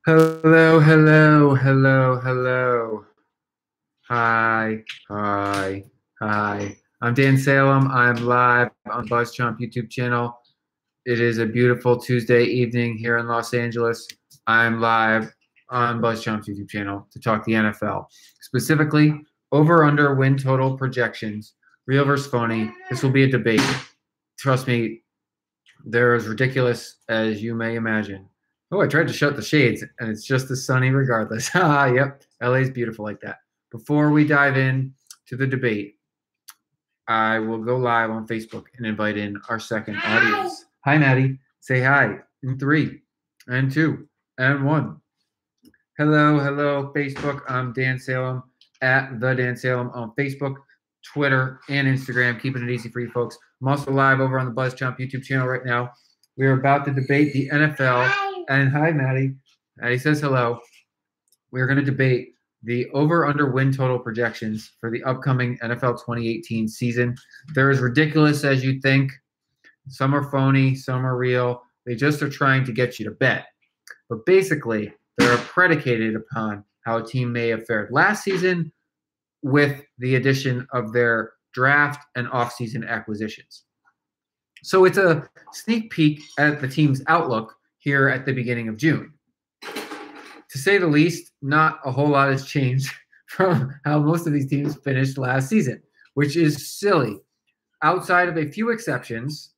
Hello, hello, hello, hello. Hi, hi, hi. I'm Dan Salem. I'm live on BuzzChomp YouTube channel. It is a beautiful Tuesday evening here in Los Angeles. I'm live on BuzzChomp's YouTube channel to talk the NFL, specifically over/under win total projections, real versus phony. This will be a debate. Trust me, they're as ridiculous as you may imagine. Oh, I tried to shut the shades, and it's just as sunny regardless. Yep, LA's beautiful like that. Before we dive in to the debate, I will go live on Facebook and invite in our second audience. Hi, Maddie. Say hi in 3 and 2 and 1. Hello, hello, Facebook. I'm Dan Salem at the Dan Salem on Facebook, Twitter, and Instagram. Keeping it easy for you folks. I'm also live over on the BuzzChomp YouTube channel right now. We are about to debate the NFL. And hi, Maddie. Maddie says hello. We're going to debate the over/under win total projections for the upcoming NFL 2018 season. They're as ridiculous as you think. Some are phony, some are real. They just are trying to get you to bet. But basically, they're predicated upon how a team may have fared last season with the addition of their draft and offseason acquisitions. So it's a sneak peek at the team's outlook here at the beginning of June. To say the least, not a whole lot has changed from how most of these teams finished last season, which is silly. Outside of a few exceptions,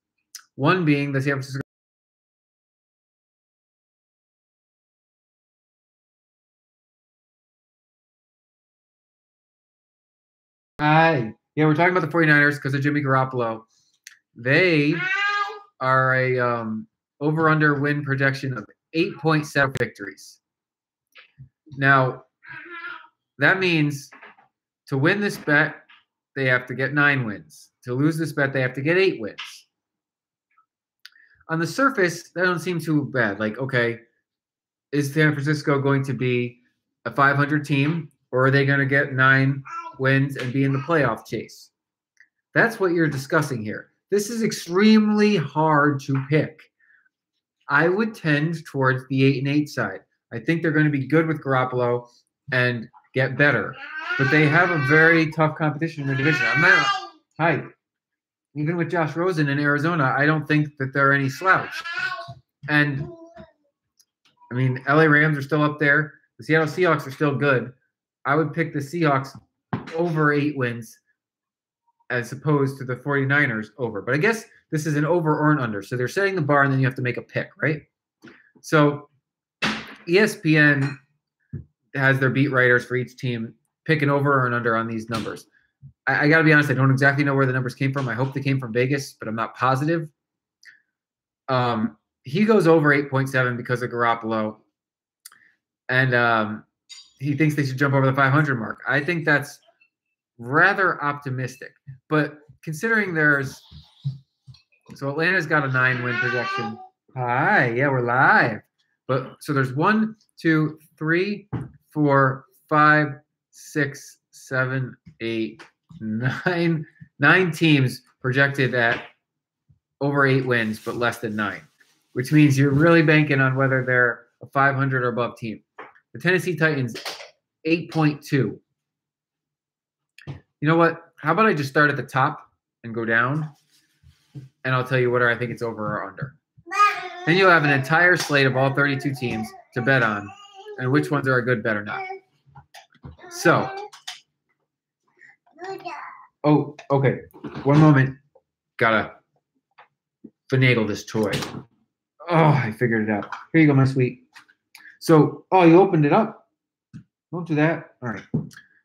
one being the San Francisco. Hi. Yeah, we're talking about the 49ers because of Jimmy Garoppolo. They are a over/under win projection of 8.7 victories. Now, that means to win this bet, they have to get 9 wins. To lose this bet, they have to get 8 wins. On the surface, that don't seem too bad. Like, okay, is San Francisco going to be a 500 team, or are they going to get 9 wins and be in the playoff chase? That's what you're discussing here. This is extremely hard to pick. I would tend towards the 8-8 side. I think they're going to be good with Garoppolo and get better. But they have a very tough competition in the division. Hi. Even with Josh Rosen in Arizona, I don't think that they're any slouch. And, I mean, LA Rams are still up there. The Seattle Seahawks are still good. I would pick the Seahawks over 8 wins as opposed to the 49ers over. But I guess this is an over or an under. So they're setting the bar, and then you have to make a pick, right? So ESPN has their beat writers for each team pick an over or an under on these numbers. I got to be honest, I don't exactly know where the numbers came from. I hope they came from Vegas, but I'm not positive. He goes over 8.7 because of Garoppolo, and he thinks they should jump over the 500 mark. I think that's rather optimistic. But considering so Atlanta's got a 9-win projection. Hi, yeah, we're live. But so there's 1, 2, 3, 4, 5, 6, 7, 8, 9 teams projected at over 8 wins, but less than 9, which means you're really banking on whether they're a 500 or above team. The Tennessee Titans, 8.2. You know what? How about I just start at the top and go down, and I'll tell you whether I think it's over or under. Then you'll have an entire slate of all 32 teams to bet on, and which ones are a good bet or not. So, oh, okay. One moment. Gotta finagle this toy. Oh, I figured it out. Here you go, my sweet. So, oh, you opened it up. Don't do that. All right.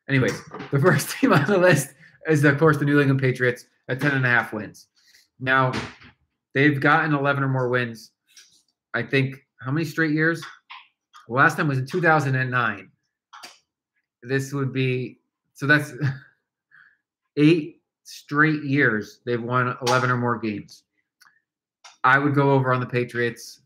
Anyways, the first team on the list is, of course, the New England Patriots at 10.5 wins. Now, they've gotten 11 or more wins, I think, how many straight years? The last time was in 2009. This would be, so that's 8 straight years they've won 11 or more games. I would go over on the Patriots.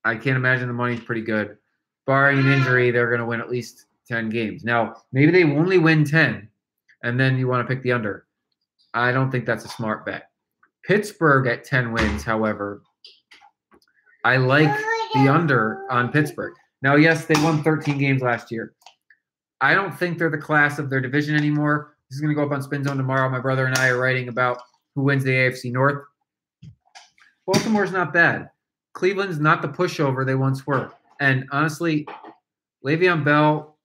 I can't imagine the money's pretty good. Barring an injury, they're going to win at least 10 games. Now, maybe they only win 10, and then you want to pick the under. I don't think that's a smart bet. Pittsburgh at 10 wins, however, I like the under on Pittsburgh. Now, yes, they won 13 games last year. I don't think they're the class of their division anymore. This is going to go up on Spin Zone tomorrow. My brother and I are writing about who wins the AFC North. Baltimore's not bad. Cleveland's not the pushover they once were. And honestly, Le'Veon Bell,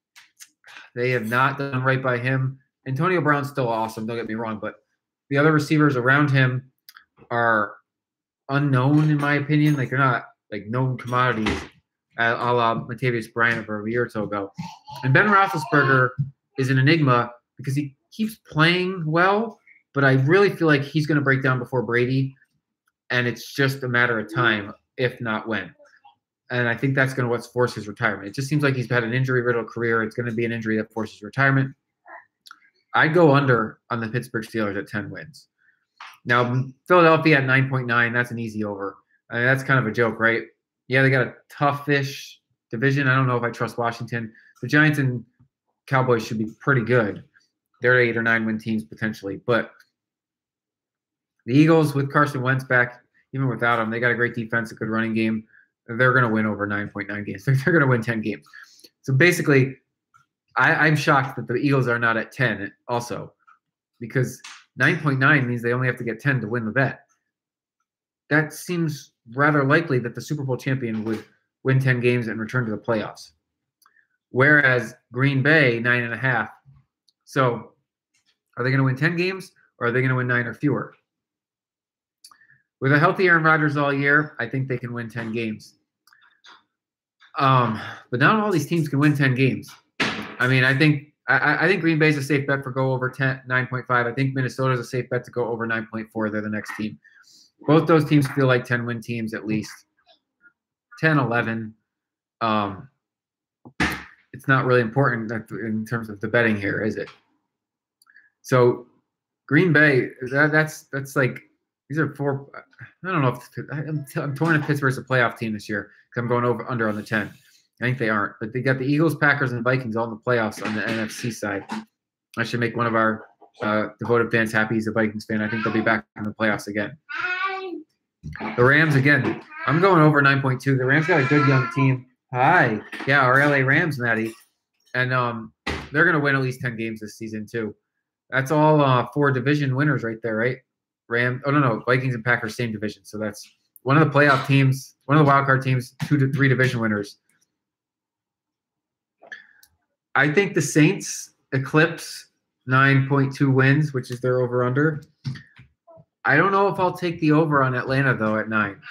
they have not done right by him. Antonio Brown's still awesome, don't get me wrong, but the other receivers around him are unknown, in my opinion. Like, they're not like known commodities, a la Latavius Bryant over a year or so ago. And Ben Roethlisberger is an enigma because he keeps playing well, but I really feel like he's going to break down before Brady, and it's just a matter of time, if not when. And I think that's going to force his retirement. It just seems like he's had an injury-riddled career. It's going to be an injury that forces retirement. I'd go under on the Pittsburgh Steelers at 10 wins. Now, Philadelphia at 9.9, that's an easy over. I mean, that's kind of a joke, right? Yeah, they got a tough-ish division. I don't know if I trust Washington. The Giants and Cowboys should be pretty good. They're 8 or 9 win teams potentially. But the Eagles, with Carson Wentz back, even without him, they got a great defense, a good running game. They're going to win over 9.9 games. They're going to win 10 games. So basically, I'm shocked that the Eagles are not at 10 also, because 9.9 means they only have to get 10 to win the bet. That seems rather likely that the Super Bowl champion would win 10 games and return to the playoffs. Whereas Green Bay, 9.5. So are they going to win 10 games, or are they going to win 9 or fewer? With a healthy Aaron Rodgers all year, I think they can win 10 games. But not all these teams can win 10 games. I mean, I think Green Bay's a safe bet for go over 9.5. I think Minnesota's a safe bet to go over 9.4. They're the next team. Both those teams feel like 10-win teams at least. 10, 11. It's not really important in terms of the betting here, is it? So Green Bay, that's like, these are 4. I don't know if I'm torn if Pittsburgh's a playoff team this year because I'm going under on the 10. I think they aren't, but they got the Eagles, Packers, and Vikings all in the playoffs on the NFC side. I should make one of our devoted fans happy. He's a Vikings fan. I think they'll be back in the playoffs again. The Rams, again, I'm going over 9.2. The Rams got a good young team. Hi. Yeah, our LA Rams, Maddie. And they're going to win at least 10 games this season, too. That's all 4 division winners right there, right? No. Vikings and Packers, same division. So that's one of the playoff teams, one of the wildcard teams, 2 to 3 division winners. I think the Saints eclipse 9.2 wins, which is their over-under. I don't know if I'll take the over on Atlanta, though, at 9.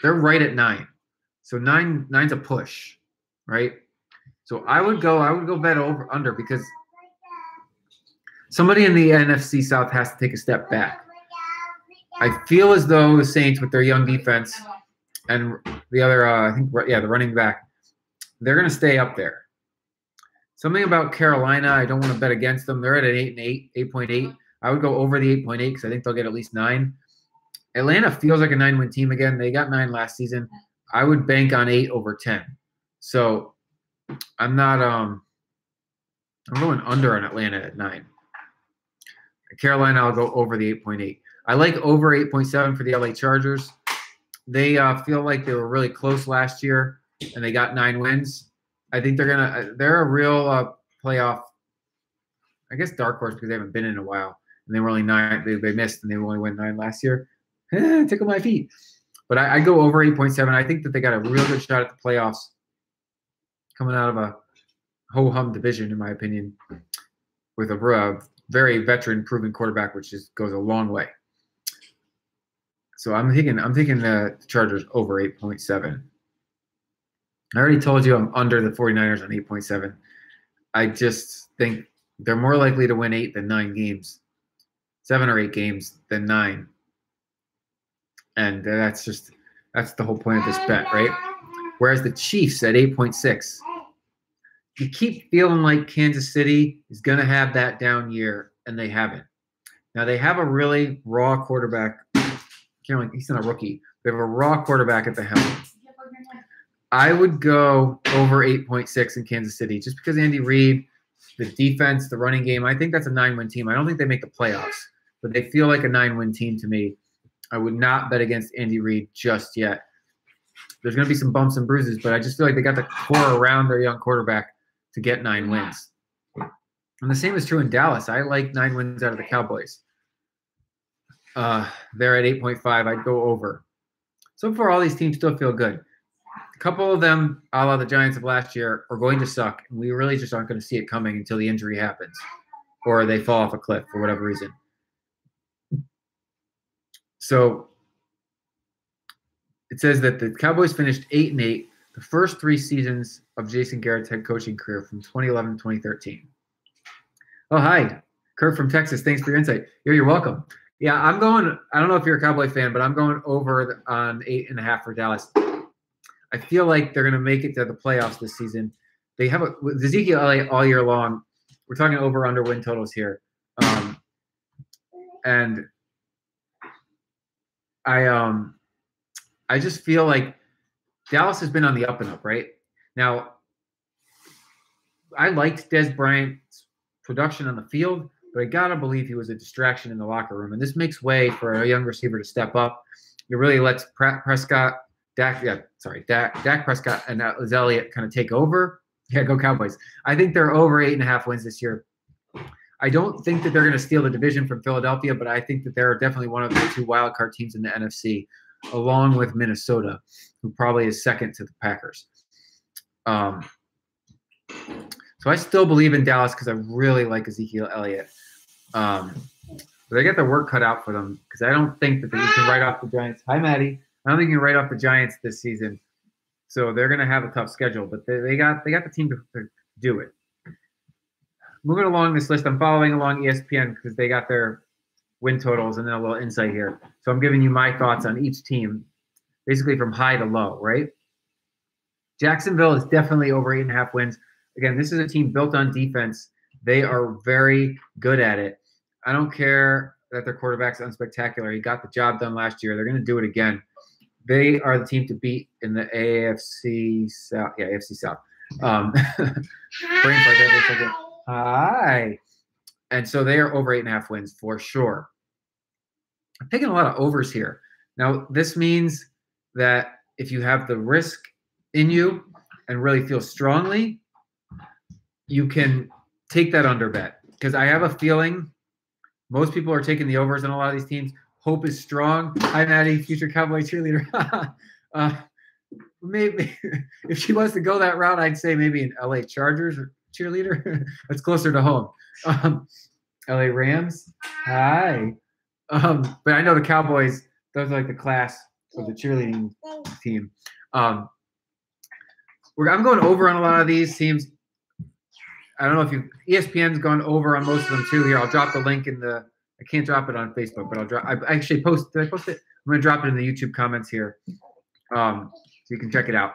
They're right at 9. So 9's a push, right? So I would go bet over under because somebody in the NFC South has to take a step back. I feel as though the Saints, with their young defense and the other, the running back, they're going to stay up there. Something about Carolina, I don't want to bet against them. They're at an 8.8. I would go over the 8.8 because I think they'll get at least 9. Atlanta feels like a 9-win team again. They got 9 last season. I would bank on 8 over 10. So I'm going under on Atlanta at 9. Carolina, I'll go over the 8.8. I like over 8.7 for the LA Chargers. They feel like they were really close last year, and they got 9 wins. I think they're a real playoff, I guess, dark horse because they haven't been in a while. And they were only 9. They missed, and they only won 9 last year. Tickle my feet. But I go over 8.7. I think that they got a real good shot at the playoffs coming out of a ho-hum division, in my opinion, with a very veteran-proven quarterback, which goes a long way. So I'm thinking the Chargers over 8.7. I already told you I'm under the 49ers on 8.7. I just think they're more likely to win 8 than 9 games. 7 or 8 games than 9. And that's the whole point of this bet, right? Whereas the Chiefs at 8.6. You keep feeling like Kansas City is going to have that down year, and they haven't. Now, they have a really raw quarterback. He's not a rookie. They have a raw quarterback at the helm. I would go over 8.6 in Kansas City just because Andy Reid, the defense, the running game, I think that's a 9-win team. I don't think they make the playoffs, but they feel like a 9-win team to me. I would not bet against Andy Reid just yet. there's going to be some bumps and bruises, but I just feel like they got the core around their young quarterback to get 9 wins. And the same is true in Dallas. I like 9 wins out of the Cowboys. They're at 8.5. I'd go over. So far, all these teams still feel good. A couple of them, a la the Giants of last year, are going to suck. And we really just aren't going to see it coming until the injury happens or they fall off a cliff for whatever reason. So it says that the Cowboys finished 8-8 the first 3 seasons of Jason Garrett's head coaching career from 2011 to 2013. Oh, hi. Kurt from Texas. Thanks for your insight. You're welcome. Yeah, I'm going – I don't know if you're a Cowboy fan, but I'm going over on 8.5 for Dallas. I feel like they're going to make it to the playoffs this season. They have Ezekiel Elliott all year long. We're talking over-under win totals here. And I just feel like Dallas has been on the up and up, right? Now, I liked Dez Bryant's production on the field, but I got to believe he was a distraction in the locker room. And this makes way for a young receiver to step up. It really lets Dak Prescott and Elliott kind of take over. Yeah, go Cowboys. I think they're over 8.5 wins this year. I don't think that they're going to steal the division from Philadelphia, but I think that they're definitely one of the 2 wild card teams in the NFC, along with Minnesota, who probably is second to the Packers. So I still believe in Dallas because I really like Ezekiel Elliott. But they got their work cut out for them because I don't think that you can write off the Giants. Hi, Maddie. I don't think you can write off the Giants this season. So they're going to have a tough schedule, but they got the team to do it. Moving along this list, I'm following along ESPN because they got their win totals and then a little insight here. So I'm giving you my thoughts on each team, basically from high to low, right? Jacksonville is definitely over 8.5 wins. Again, this is a team built on defense. They are very good at it. I don't care that their quarterback's unspectacular. He got the job done last year. They're going to do it again. They are the team to beat in the AFC South. Yeah, AFC South. Brain fart every second. Hi. And so they are over 8.5 wins for sure. I'm taking a lot of overs here. Now, this means that if you have the risk in you and really feel strongly, you can take that under bet. Because I have a feeling most people are taking the overs on a lot of these teams. Hope is strong. Hi, Maddie, future Cowboy cheerleader. Maybe if she wants to go that route, I'd say maybe an LA Chargers or cheerleader. That's closer to home. LA Rams. Hi. But I know the Cowboys, those are like the class of the cheerleading team. I'm going over on a lot of these teams. I don't know if ESPN's gone over on most of them too. Here, I'll drop the link in the. I can't drop it on Facebook, but I'll drop. I actually post. Did I post it? I'm gonna drop it in the YouTube comments here, so you can check it out.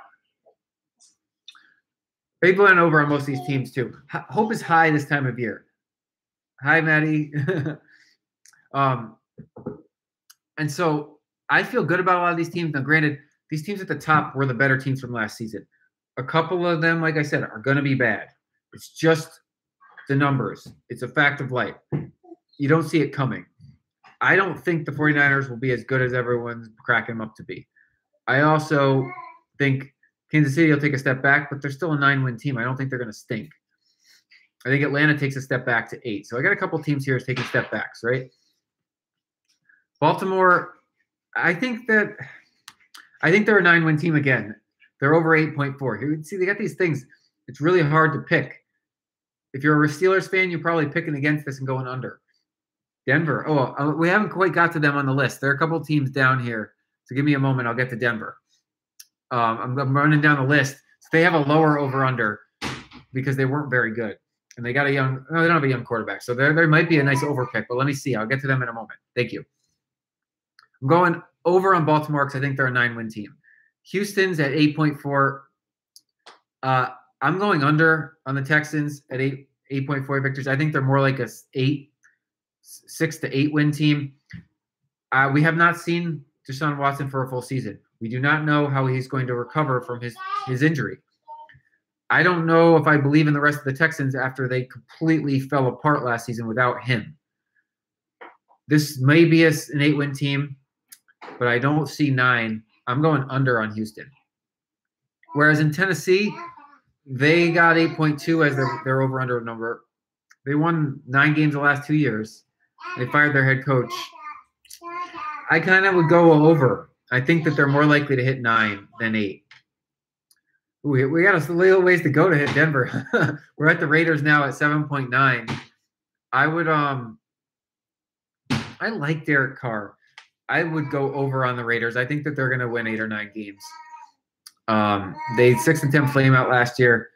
They've gone over on most of these teams too. Hope is high this time of year. Hi, Maddie. And so I feel good about a lot of these teams. Now, granted, these teams at the top were the better teams from last season. A couple of them, like I said, are going to be bad. It's just the numbers. It's a fact of life. You don't see it coming. I don't think the 49ers will be as good as everyone's cracking them up to be. I also think Kansas City will take a step back, but they're still a 9-win team. I don't think they're going to stink. I think Atlanta takes a step back to 8. So I got a couple teams here taking step backs, right? Baltimore, I think they're a 9-win team again. They're over 8.4. See, they got these things. It's really hard to pick. If you're a Steelers fan, you're probably picking against this and going under. Denver. Oh, we haven't quite got to them on the list. There are a couple teams down here. So give me a moment. I'll get to Denver. I'm running down the list. So they have a lower over-under because they weren't very good. And they got they don't have a young quarterback. So there might be a nice over pick, but let me see. I'll get to them in a moment. Thank you. I'm going over on Baltimore because I think they're a 9-win team. Houston's at 8.4. I'm going under on the Texans at 8.4 victories. I think they're more like a 6 to 8 win team. We have not seen Deshaun Watson for a full season. We do not know how he's going to recover from his injury. I don't know if I believe in the rest of the Texans after they completely fell apart last season without him. This may be an 8-win team, but I don't see 9. I'm going under on Houston. Whereas in Tennessee, they got 8.2 as their over-under number. They won 9 games the last 2 years. They fired their head coach. I kind of would go over. I think that they're more likely to hit 9 than 8. We got a little ways to go to hit Denver. We're at the Raiders now at 7.9. I would I like Derek Carr. I would go over on the Raiders. I think that they're going to win 8 or 9 games. They 6-10 flame out last year.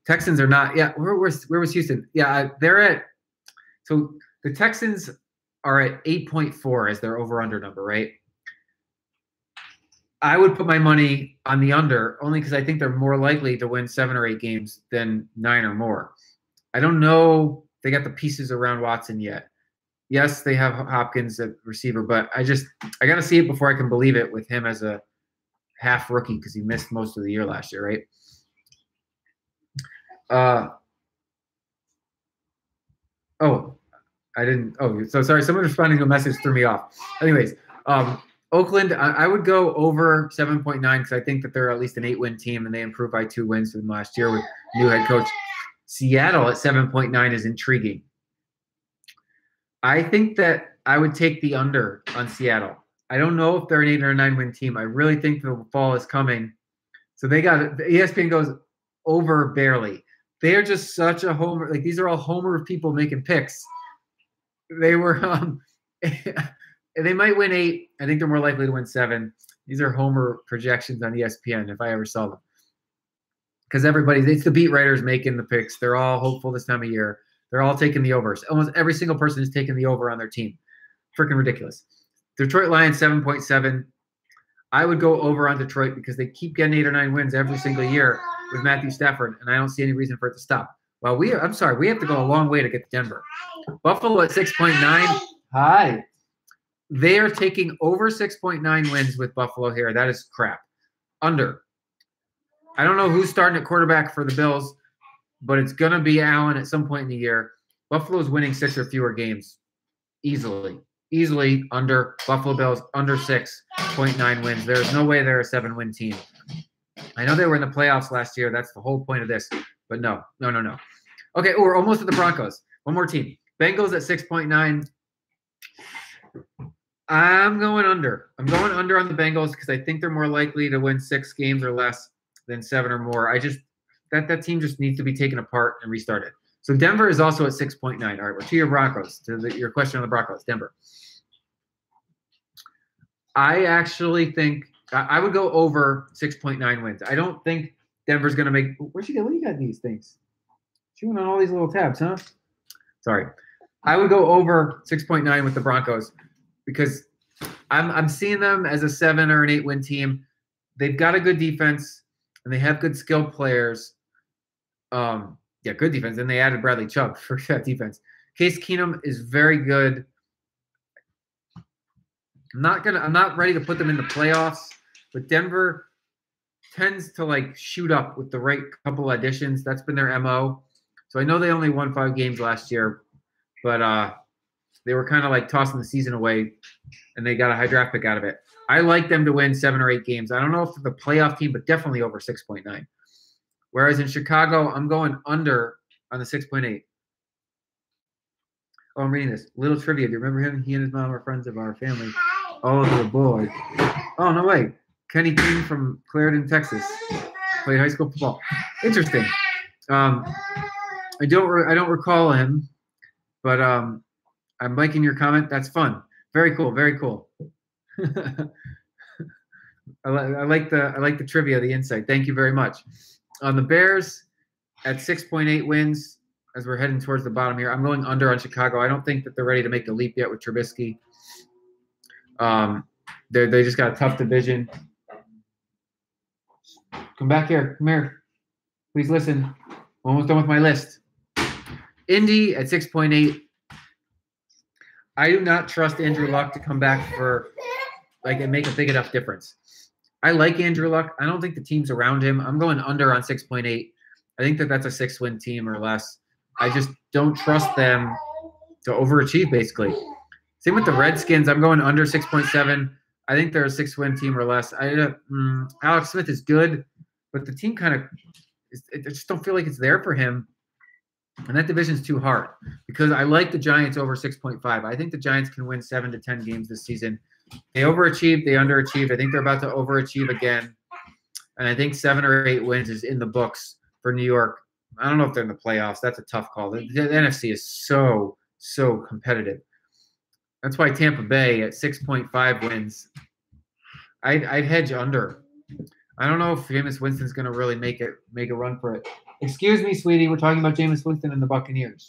Texans are not. Yeah, where was Houston? Yeah, they're at. So the Texans are at 8.4 as their over/under number, right? I would put my money on the under only because I think they're more likely to win 7 or 8 games than 9 or more. I don't know if they got the pieces around Watson yet. Yes, they have Hopkins at receiver, but I got to see it before I can believe it with him as a half rookie because he missed most of the year last year, right? I didn't. Oh, so sorry. Someone responding to a message threw me off. Anyways, Oakland, I would go over 7.9 because I think that they're at least an 8-win team and they improved by 2 wins from last year with new head coach. Seattle at 7.9 is intriguing. I think that I would take the under on Seattle. I don't know if they're an 8 or a 9-win team. I really think the fall is coming. So they got ESPN goes over barely. They are just such a homer. Like these are all homer people making picks. They were they might win 8. I think they're more likely to win 7. These are homer projections on ESPN if I ever saw them. Because it's the beat writers making the picks. They're all hopeful this time of year. They're all taking the overs. Almost every single person is taking the over on their team. Freaking ridiculous. Detroit Lions 7.7. I would go over on Detroit because they keep getting 8 or 9 wins every single year with Matthew Stafford, and I don't see any reason for it to stop. Well, we have to go a long way to get to Denver. Buffalo at 6.9. Hi. They are taking over 6.9 wins with Buffalo here. That is crap. Under. I don't know who's starting at quarterback for the Bills, but it's going to be Allen at some point in the year. Buffalo's winning 6 or fewer games easily. Easily under. Buffalo Bills under 6.9 wins. There's no way they're a 7-win team. I know they were in the playoffs last year. That's the whole point of this. But no. Okay, we're almost at the Broncos. One more team. Bengals at 6.9. I'm going under. I'm going under on the Bengals because I think they're more likely to win 6 games or less than 7 or more. That team just needs to be taken apart and restarted. So Denver is also at 6.9. All right, we're to your Broncos, your question on the Broncos, Denver. I actually think I would go over 6.9 wins. I don't think Denver's going to make – what do you got these things? Chewing on all these little tabs, huh? Sorry. I would go over 6.9 with the Broncos because I'm seeing them as a 7 or an 8-win team. They've got a good defense, and they have good skilled players. Good defense. And they added Bradley Chubb for that defense. Case Keenum is very good. I'm not ready to put them in the playoffs, but Denver tends to shoot up with the right couple additions. That's been their MO. So I know they only won 5 games last year, but they were kind of tossing the season away, and they got a high draft pick out of it. I like them to win 7 or 8 games. I don't know if they're the playoff team, but definitely over 6.9. Whereas in Chicago, I'm going under on the 6.8. Oh, I'm reading this. Little trivia. Do you remember him? He and his mom are friends of our family. Oh, little boy. Oh, no way. Kenny Keene from Clarendon, Texas. Played high school football. Interesting. I don't recall him, but I'm liking your comment. That's fun. Very cool. Very cool. I like the trivia, the insight. Thank you very much. On the Bears at 6.8 wins, as we're heading towards the bottom here, I'm going under on Chicago. I don't think that they're ready to make the leap yet with Trubisky. They just got a tough division. Come back here. Come here. Please listen. I'm almost done with my list. Indy at 6.8. I do not trust Andrew Luck to come back and make a big enough difference. I like Andrew Luck. I don't think the team's around him. I'm going under on 6.8. I think that that's a 6-win team or less. I just don't trust them to overachieve, basically. Same with the Redskins. I'm going under 6.7. I think they're a 6-win team or less. Alex Smith is good, but the team kind of I just don't feel like it's there for him. And that division's too hard because I like the Giants over 6.5. I think the Giants can win 7 to 10 games this season. They overachieved, they underachieved. I think they're about to overachieve again. And I think 7 or 8 wins is in the books for New York. I don't know if they're in the playoffs. That's a tough call. The NFC is so competitive. That's why Tampa Bay at 6.5 wins. I'd hedge under. I don't know if Jameis Winston's going to really make a run for it. Excuse me, sweetie. We're talking about Jameis Winston and the Buccaneers.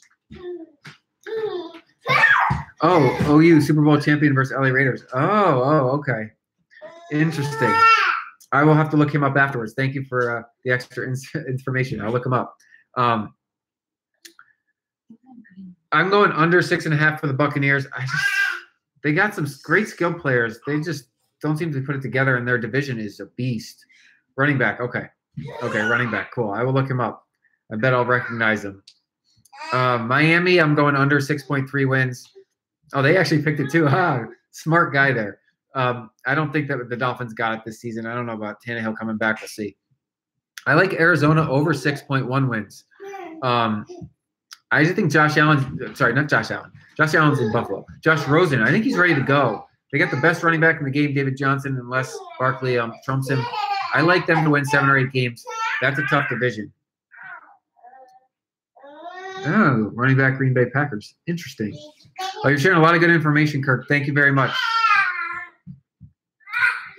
Oh, OU Super Bowl champion versus LA Raiders. Oh, okay. Interesting. I will have to look him up afterwards. Thank you for the extra information. I'll look him up. I'm going under 6.5 for the Buccaneers. They got some great skilled players. They just don't seem to put it together, and their division is a beast. Running back, okay, running back, cool. I will look him up. I bet I'll recognize him. Miami, I'm going under 6.3 wins. Oh, they actually picked it too. Smart guy there. I don't think that the Dolphins got it this season. I don't know about Tannehill coming back. We'll see. I like Arizona over 6.1 wins. I just think Josh Allen – sorry, not Josh Allen. Josh Allen's in Buffalo. Josh Rosen, I think he's ready to go. They got the best running back in the game, David Johnson, unless Barkley trumps him. I like them to win 7 or 8 games. That's a tough division. Oh, running back Green Bay Packers. Interesting. Oh, you're sharing a lot of good information, Kirk. Thank you very much.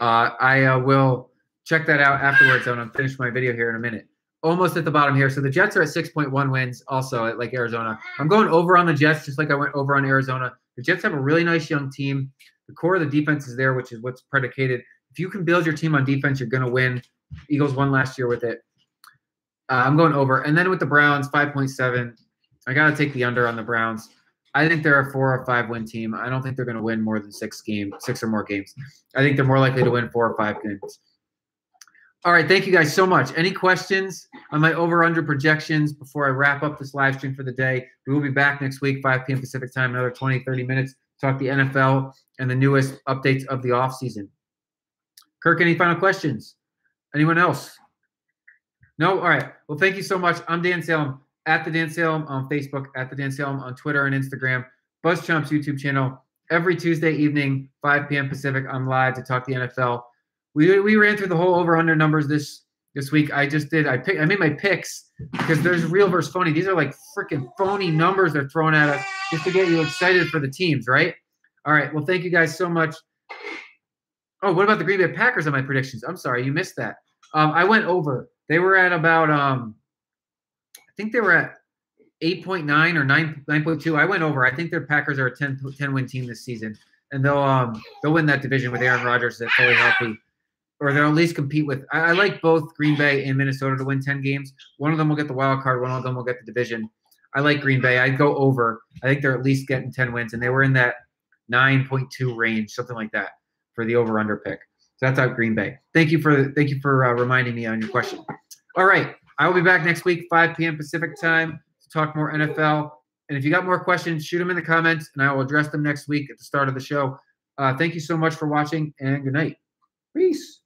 I will check that out afterwards. I'm going to finish my video here in a minute. Almost at the bottom here. So the Jets are at 6.1 wins also like Arizona. I'm going over on the Jets just like I went over on Arizona. The Jets have a really nice young team. The core of the defense is there, which is what's predicated. If you can build your team on defense, you're going to win. Eagles won last year with it. I'm going over. And then with the Browns, 5.7. I got to take the under on the Browns. I think they're a 4 or 5 win team. I don't think they're going to win more than 6 or more games. I think they're more likely to win 4 or 5 games. All right, thank you guys so much. Any questions on my over-under projections before I wrap up this live stream for the day? We will be back next week, 5 p.m. Pacific time, another 20, 30 minutes, talk the NFL and the newest updates of the offseason. Kirk, any final questions? Anyone else? No? All right. Well, thank you so much. I'm Dan Salem, at the Dan Salem on Facebook, at the Dan Salem on Twitter and Instagram, BuzzChomp's YouTube channel. Every Tuesday evening, 5 p.m. Pacific, I'm live to talk the NFL. We ran through the whole over-under numbers this week. I made my picks because there's real versus phony. These are like freaking phony numbers they're throwing at us just to get you excited for the teams, right? All right. Well, thank you guys so much. Oh, what about the Green Bay Packers on my predictions? I'm sorry, you missed that. I went over. They were at about I think they were at 8.9 or 9.2. I went over. I think their Packers are a 10-win team this season, and they'll win that division with Aaron Rodgers that's fully healthy. Or they'll at least compete with – I like both Green Bay and Minnesota to win 10 games. One of them will get the wild card. One of them will get the division. I like Green Bay. I'd go over. I think they're at least getting 10 wins, and they were in that 9.2 range, something like that, for the over-under pick. So that's out Green Bay. Thank you for reminding me on your question. All right. I will be back next week, 5 p.m. Pacific time, to talk more NFL. And if you got more questions, shoot them in the comments, and I will address them next week at the start of the show. Thank you so much for watching, and good night. Peace.